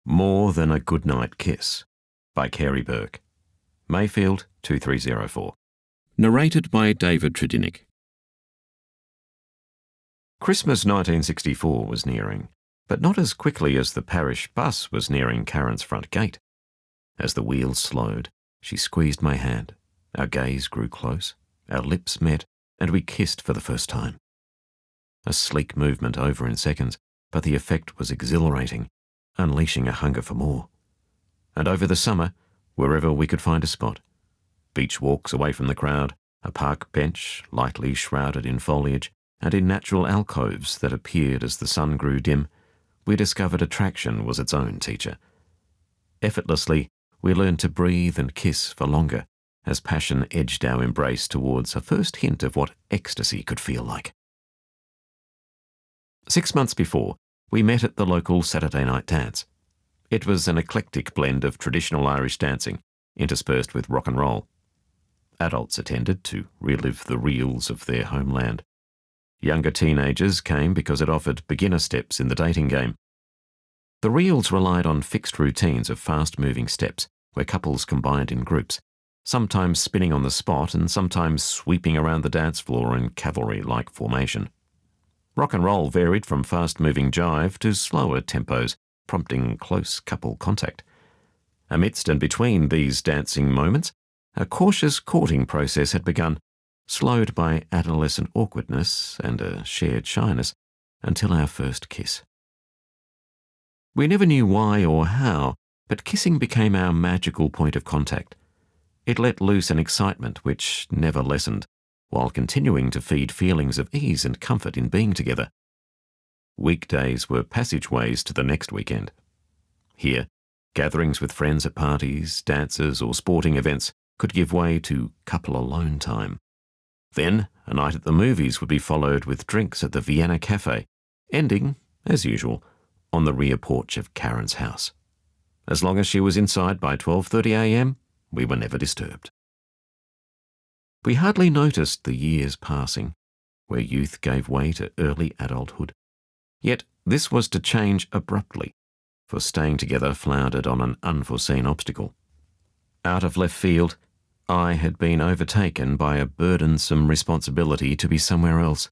More Than a Goodnight Kiss by Carey Burke. Mayfield 2304. Narrated by David Tredinnick. Christmas 1964 was nearing, but not as quickly as the parish bus was nearing Karen's front gate. As the wheels slowed, she squeezed my hand. Our gaze grew close, our lips met, and we kissed for the first time. A sleek movement over in seconds, but the effect was exhilarating, unleashing a hunger for more. And over the summer, wherever we could find a spot, beach walks away from the crowd, a park bench lightly shrouded in foliage, and in natural alcoves that appeared as the sun grew dim, we discovered attraction was its own teacher. Effortlessly, we learned to breathe and kiss for longer, as passion edged our embrace towards a first hint of what ecstasy could feel like. 6 months before, we met at the local Saturday night dance. It was an eclectic blend of traditional Irish dancing, interspersed with rock and roll. Adults attended to relive the reels of their homeland. Younger teenagers came because it offered beginner steps in the dating game. The reels relied on fixed routines of fast-moving steps where couples combined in groups, sometimes spinning on the spot and sometimes sweeping around the dance floor in cavalry-like formation. Rock and roll varied from fast-moving jive to slower tempos, prompting close couple contact. Amidst and between these dancing moments, a cautious courting process had begun, slowed by adolescent awkwardness and a shared shyness, until our first kiss. We never knew why or how, but kissing became our magical point of contact. It let loose an excitement which never lessened, while continuing to feed feelings of ease and comfort in being together. Weekdays were passageways to the next weekend. Here, gatherings with friends at parties, dances, or sporting events could give way to couple alone time. Then, a night at the movies would be followed with drinks at the Vienna Cafe, ending, as usual, on the rear porch of Karen's house. As long as she was inside by 12:30 a.m., we were never disturbed. We hardly noticed the years passing, where youth gave way to early adulthood. Yet this was to change abruptly, for staying together floundered on an unforeseen obstacle. Out of left field, I had been overtaken by a burdensome responsibility to be somewhere else.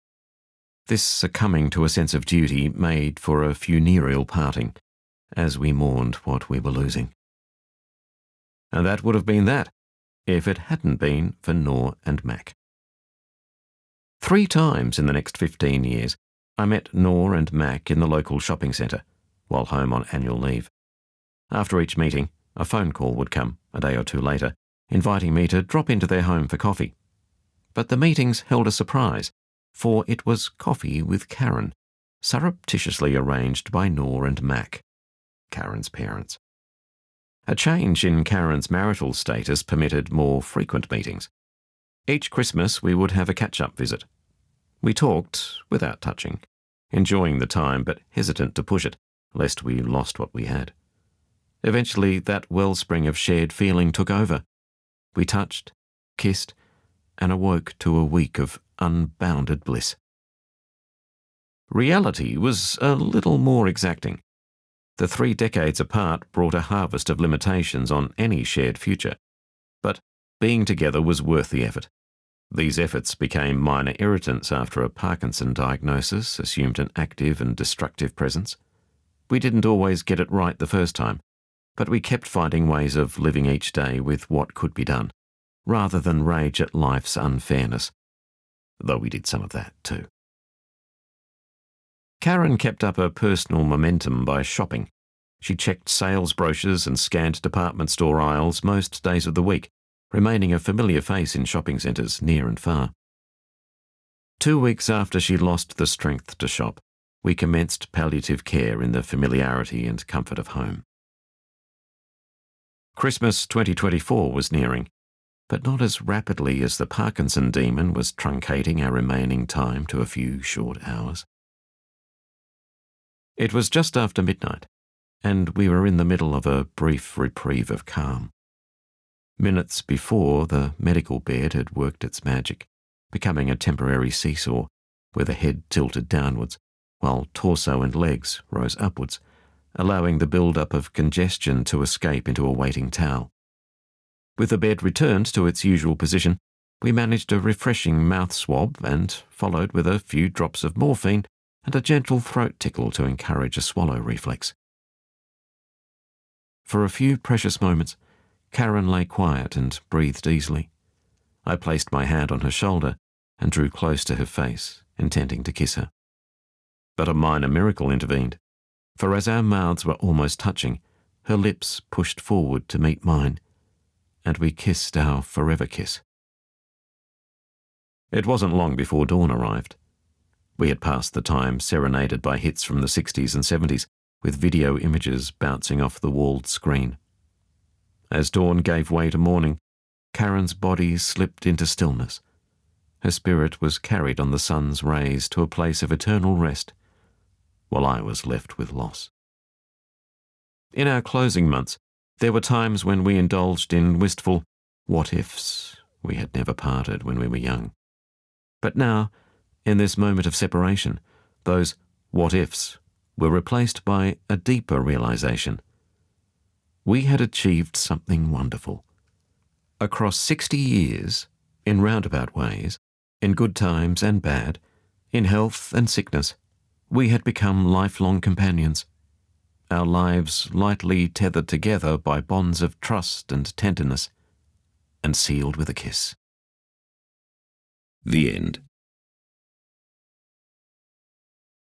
This succumbing to a sense of duty made for a funereal parting, as we mourned what we were losing. And that would have been that, if it hadn't been for Nor and Mac. 3 times in the next 15 years, I met Nor and Mac in the local shopping centre, while home on annual leave. After each meeting, a phone call would come, a day or two later, inviting me to drop into their home for coffee. But the meetings held a surprise, for it was coffee with Karen, surreptitiously arranged by Nor and Mac, Karen's parents. A change in Karen's marital status permitted more frequent meetings. Each Christmas we would have a catch-up visit. We talked without touching, enjoying the time but hesitant to push it, lest we lost what we had. Eventually that wellspring of shared feeling took over. We touched, kissed, and awoke to a week of unbounded bliss. Reality was a little more exacting. The 3 decades apart brought a harvest of limitations on any shared future, but being together was worth the effort. These efforts became minor irritants after a Parkinson diagnosis assumed an active and destructive presence. We didn't always get it right the first time, but we kept finding ways of living each day with what could be done, rather than rage at life's unfairness, though we did some of that too. Karen kept up her personal momentum by shopping. She checked sales brochures and scanned department store aisles most days of the week, remaining a familiar face in shopping centres near and far. 2 weeks after she lost the strength to shop, we commenced palliative care in the familiarity and comfort of home. Christmas 2024 was nearing, but not as rapidly as the Parkinson demon was truncating our remaining time to a few short hours. It was just after midnight, and we were in the middle of a brief reprieve of calm. Minutes before, the medical bed had worked its magic, becoming a temporary seesaw, where the head tilted downwards, while torso and legs rose upwards, allowing the build-up of congestion to escape into a waiting towel. With the bed returned to its usual position, we managed a refreshing mouth swab and followed with a few drops of morphine and a gentle throat tickle to encourage a swallow reflex. For a few precious moments, Karen lay quiet and breathed easily. I placed my hand on her shoulder and drew close to her face, intending to kiss her. But a minor miracle intervened, for as our mouths were almost touching, her lips pushed forward to meet mine, and we kissed our forever kiss. It wasn't long before dawn arrived. We had passed the time serenaded by hits from the 60s and 70s, with video images bouncing off the walled screen. As dawn gave way to morning, Karen's body slipped into stillness. Her spirit was carried on the sun's rays to a place of eternal rest, while I was left with loss. In our closing months, there were times when we indulged in wistful what-ifs. We had never parted when we were young. But now, in this moment of separation, those what-ifs were replaced by a deeper realization. We had achieved something wonderful. Across 60 years, in roundabout ways, in good times and bad, in health and sickness, we had become lifelong companions, our lives lightly tethered together by bonds of trust and tenderness, and sealed with a kiss. The end.